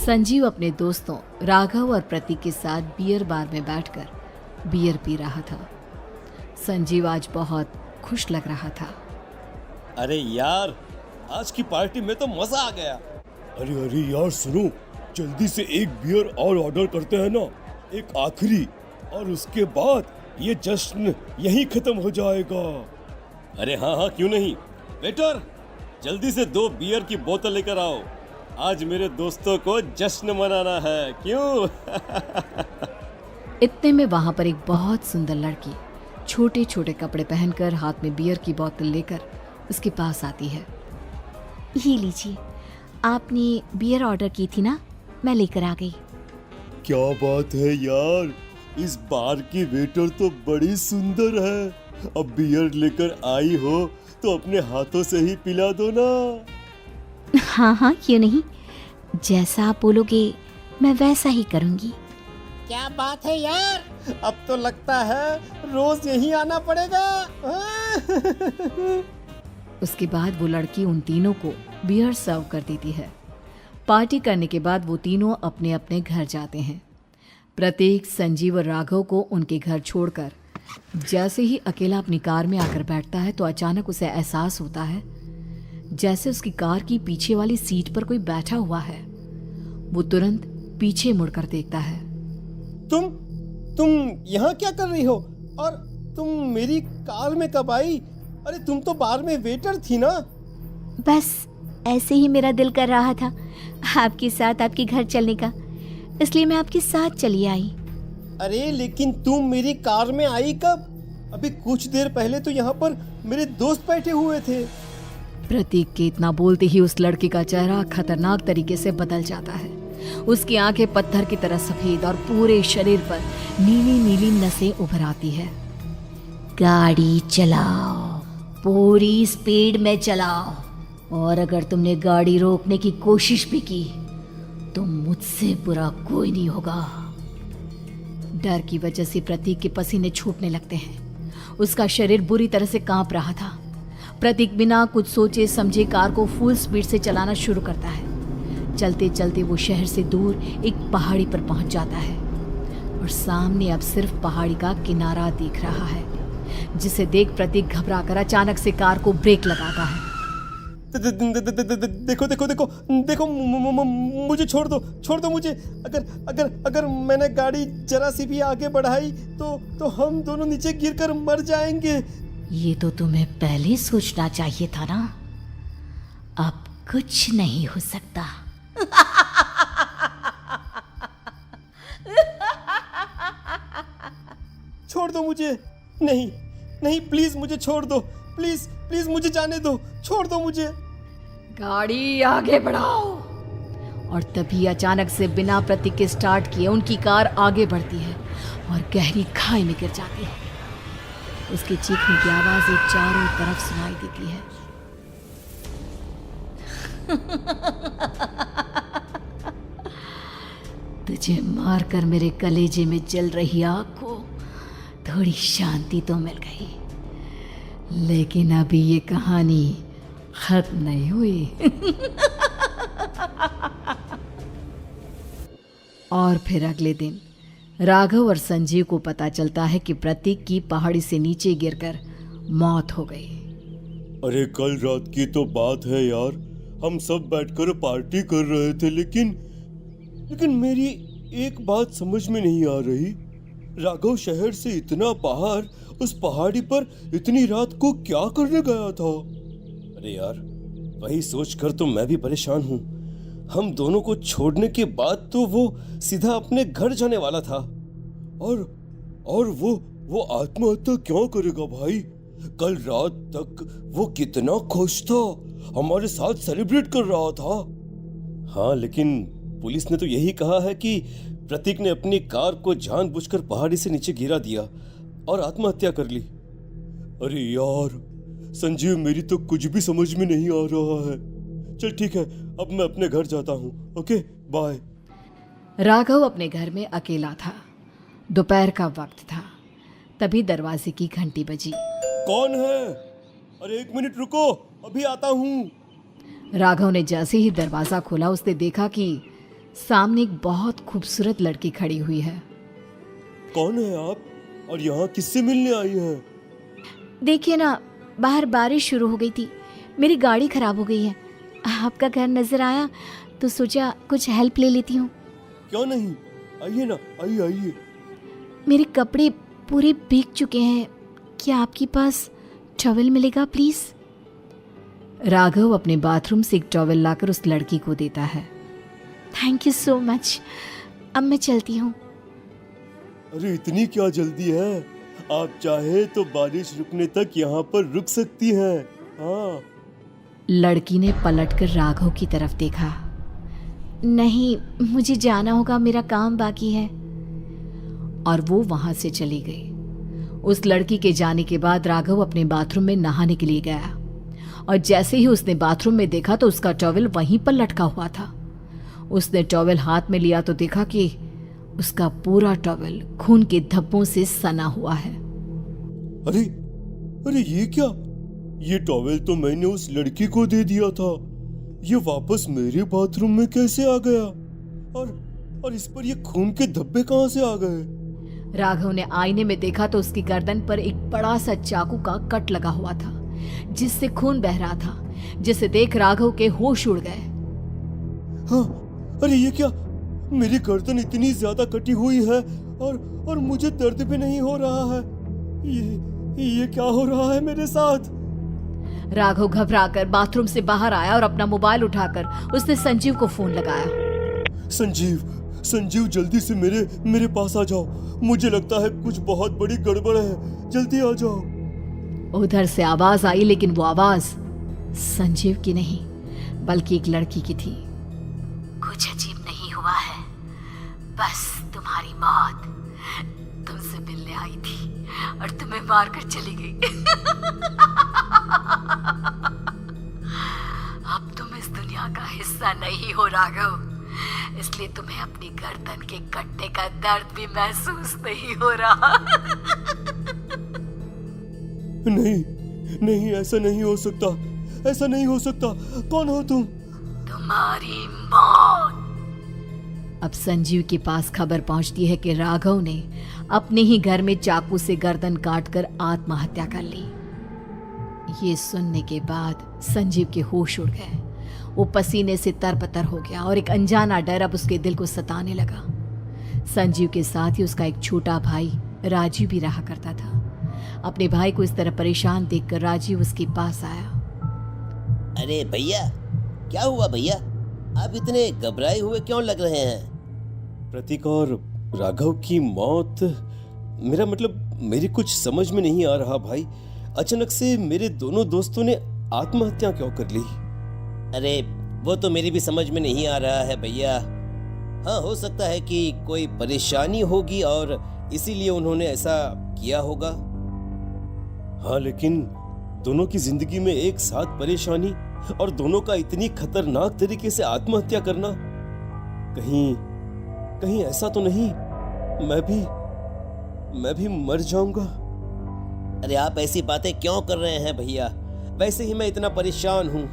संजीव अपने दोस्तों राघव और प्रतीक के साथ बियर बार में बैठकर बियर पी रहा था। संजीव आज बहुत खुश लग रहा था। अरे यार, आज की पार्टी में तो मजा आ गया। अरे यार सुनो, जल्दी से एक बियर और ऑर्डर करते हैं ना, एक आखिरी, और उसके बाद ये जश्न यहीं खत्म हो जाएगा। अरे हाँ, क्यों नहीं। वेटर, जल्दी से 2 बियर की बोतल लेकर आओ। आज मेरे दोस्तों को जश्न मनाना है, क्यों? इतने में वहां पर एक बहुत सुंदर लड़की छोटे छोटे कपड़े पहनकर हाथ में बियर की बोतल लेकर उसके पास आती है। ये लीजिए, आपने बियर ऑर्डर की थी ना, मैं लेकर आ गई। क्या बात है यार, इस बार की वेटर तो बड़ी सुंदर है। अब बियर लेकर आई हो तो अपने हाथों से ही पिला दो ना। हाँ, क्यों नहीं, जैसा आप बोलोगे मैं वैसा ही करूँगी। क्या बात है यार, अब तो लगता है रोज यहीं आना पड़ेगा। उसके बाद वो लड़की उन तीनों को बियर सर्व कर देती है। पार्टी करने के बाद वो तीनों अपने अपने घर जाते हैं। प्रतीक, संजीव और राघव को उनके घर छोड़कर जैसे ही अकेला अपनी कार में आकर बैठता है तो अचानक उसे एहसास होता है जैसे उसकी कार की पीछे वाली सीट पर कोई बैठा हुआ है। वो तुरंत पीछे मुड़कर देखता है। तुम यहाँ क्या कर रही हो? और तुम मेरी कार में कब आई? अरे तुम तो बार में वेटर थी ना। बस ऐसे ही मेरा दिल कर रहा था आपके साथ आपके घर चलने का, इसलिए मैं आपके साथ चली आई। अरे लेकिन तुम मेरी कार में आई कब? अभी कुछ देर पहले तो यहाँ पर मेरे दोस्त बैठे हुए थे। प्रतीक के इतना बोलते ही उस लड़के का चेहरा खतरनाक तरीके से बदल जाता है। उसकी आंखें पत्थर की तरह सफेद और पूरे शरीर पर नीली नीली नसें उभर आती है। गाड़ी चलाओ, पूरी स्पीड में चलाओ, और अगर तुमने गाड़ी रोकने की कोशिश भी की तो मुझसे बुरा कोई नहीं होगा। डर की वजह से प्रतीक के पसीने छूटने लगते हैं। उसका शरीर बुरी तरह से कांप रहा था। प्रतीक बिना कुछ सोचे समझे कार को फुल स्पीड से चलाना शुरू करता है। चलते चलते वो शहर से दूर एक पहाड़ी पर पहुंच जाता है और सामने अब सिर्फ पहाड़ी का किनारा दिख रहा है, जिसे देख प्रतीक घबराकर अचानक से कार को ब्रेक लगाता है। देखो, मुझे छोड़ दो मुझे। अगर मैंने गाड़ी जरा सी भी आगे बढ़ाई तो हम दोनों नीचे गिरकर मर जाएंगे। ये तो तुम्हें पहले सोचना चाहिए था ना। अब कुछ नहीं हो सकता। छोड़ दो मुझे। नहीं, प्लीज मुझे छोड़ दो। प्लीज मुझे जाने दो। छोड़ दो मुझे। गाड़ी आगे बढ़ाओ। और तभी अचानक से बिना प्रतीक के स्टार्ट किए उनकी कार आगे बढ़ती है और गहरी खाई में गिर जाती है। उसके चीखने की आवाजें चारों तरफ सुनाई देती है। तुझे मारकर मेरे कलेजे में जल रही आग को थोड़ी शांति तो मिल गई, लेकिन अभी ये कहानी खत्म नहीं हुई। और फिर अगले दिन राघव और संजीव को पता चलता है कि प्रतीक की पहाड़ी से नीचे गिरकर मौत हो गई। अरे कल रात की तो बात है यार, हम सब बैठकर पार्टी कर रहे थे, लेकिन मेरी एक बात समझ में नहीं आ रही। राघव शहर से इतना बाहर उस पहाड़ी पर इतनी रात को क्या करने गया था? अरे यार, वही सोचकर तो मैं भी परेशान हूँ। हम दोनों को छोड़ने के बाद तो वो सीधा अपने घर जाने वाला था। और वो आत्महत्या क्यों करेगा भाई? कल रात तक वो कितना खुश था, हमारे साथ सेलिब्रेट कर रहा था। हाँ, लेकिन पुलिस ने तो यही कहा है कि प्रतीक ने अपनी कार को जानबूझकर पहाड़ी से नीचे गिरा दिया और आत्महत्या कर ली। अरे यार संजीव, मेरी तो कुछ भी समझ में नहीं आ रहा है। चल ठीक है, अब मैं अपने घर जाता हूँ। Okay, bye. राघव अपने घर में अकेला था। दोपहर का वक्त था। तभी दरवाजे की घंटी बजी। कौन है? अरे 1 मिनट रुको, अभी आता हूँ। राघव ने जैसे ही दरवाजा खोला उसने देखा कि सामने एक बहुत खूबसूरत लड़की खड़ी हुई है। कौन है आप और यहाँ किससे मिलने आई हैं? देखिए ना, बाहर बारिश शुरू हो गई थी, मेरी गाड़ी खराब हो गई है। आपका घर नजर आया तो सोचा कुछ हेल्प ले लेती हूँ। क्यों नहीं, आइए ना, आइए आइए। मेरे कपड़े पूरे भीग चुके हैं, क्या आपके पास टॉवल मिलेगा प्लीज? राघव अपने बाथरूम से एक टॉवल लाकर उस लड़की को देता है। थैंक यू सो मच, अब मैं चलती हूँ। अरे इतनी क्या जल्दी है? आप चाहे तो बारिश रुकने तक यहाँ पर रुक सकती हैं। हाँ। लड़की ने पलटकर राघव की तरफ देखा। नहीं, मुझे जाना होगा, मेरा काम बाकी है। और वो वहां से चली गई। उस लड़की के जाने के बाद राघव अपने बाथरूम में नहाने के लिए गया और जैसे ही उसने बाथरूम में देखा तो उसका टॉवल वहीं पर लटका हुआ था। उसने टॉवल हाथ में लिया तो देखा कि उसका पूरा टॉवल खून के धब्बों से सना हुआ है। अरे अरे ये क्या? ये टॉवेल तो मैंने उस लड़की को दे दिया था। ये वापस मेरे बाथरूम में कैसे आ गया? और इस पर ये खून के धब्बे कहां से आ गए? राघव ने आईने में देखा तो उसकी गर्दन पर एक बड़ा सा चाकू का कट लगा हुआ था जिससे खून बह रहा था, जिसे देख राघव के होश उड़ गए। हाँ, अरे ये क्या? मेरी गर्दन इतनी ज्यादा कटी हुई है और मुझे दर्द भी नहीं हो रहा है। ये क्या हो रहा है मेरे साथ? राघव घबराकर बाथरूम से बाहर आया और अपना मोबाइल उठाकर उसने संजीव को फोन लगाया। संजीव जल्दी से मेरे पास आ जाओ। मुझे लगता है कुछ बहुत बड़ी गड़बड़ है, जल्दी आ जाओ। उधर से आवाज आई, लेकिन वो आवाज संजीव की नहीं बल्कि एक लड़की की थी। कुछ अजीब नहीं हुआ है, बस तुम्हारी मौत तुमसे मिलने आई थी और तुम्हें मारकर चली गई। अब तुम इस दुनिया का हिस्सा नहीं हो राघव, इसलिए तुम्हें अपनी गर्दन के कटने का दर्द भी महसूस नहीं हो रहा। नहीं, ऐसा नहीं हो सकता, ऐसा नहीं हो सकता। कौन हो तुम? तुम्हारी मौत। अब संजीव के पास खबर पहुंचती है कि राघव ने अपने ही घर में चाकू से गर्दन काटकर आत्महत्या कर ली। ये सुनने के बाद संजीव के होश उड़ गए। वो पसीने से तरबतर हो गया और एक अनजाना डर अब उसके दिल को सताने लगा। संजीव के साथ ही उसका एक छोटा भाई राजीव भी रहा करता था। अपने भाई को इस तरह परेशान देखकर राजीव उसके पास आया। अरे भैया, क्या हुआ भैया? आप इतने घबराए हुए क्यों लग रहे हैं? प्रतीक और राघव की मौत, मेरा मतलब मेरी कुछ समझ में नहीं आ रहा भाई। अचानक से मेरे दोनों दोस्तों ने आत्महत्या क्यों कर ली? अरे वो तो मेरी भी समझ में नहीं आ रहा है भैया। हाँ, हो सकता है कि कोई परेशानी होगी और इसीलिए उन्होंने ऐसा किया होगा। हाँ, लेकिन दोनों की जिंदगी में एक साथ परेशानी और दोनों का इतनी खतरनाक तरीके से आत्महत्या करना, कहीं ऐसा तो नहीं मैं भी मर जाऊंगा? अरे आप ऐसी बातें क्यों कर रहे हैं भैया? वैसे ही मैं इतना परेशान हूँ।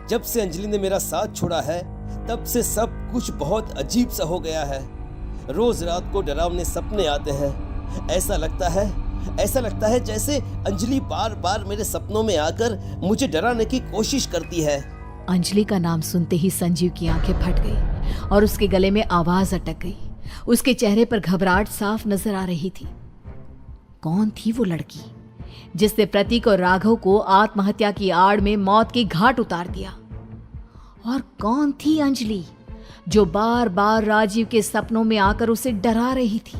जब से अंजलि ने मेरा साथ छोड़ा है तब से सब कुछ बहुत अजीब सा हो गया है। रोज रात को डरावने सपने आते हैं। ऐसा लगता है जैसे अंजलि बार बार मेरे सपनों में आकर मुझे डराने की कोशिश करती है। अंजलि का नाम सुनते ही संजीव की आंखें फट गई और उसके गले में आवाज अटक गई। उसके चेहरे पर घबराहट साफ नजर आ रही थी। कौन थी वो लड़की जिसने प्रतीक और राघव को आत्महत्या की आड़ में मौत के घाट उतार दिया? और कौन थी अंजलि जो बार बार राजीव के सपनों में आकर उसे डरा रही थी?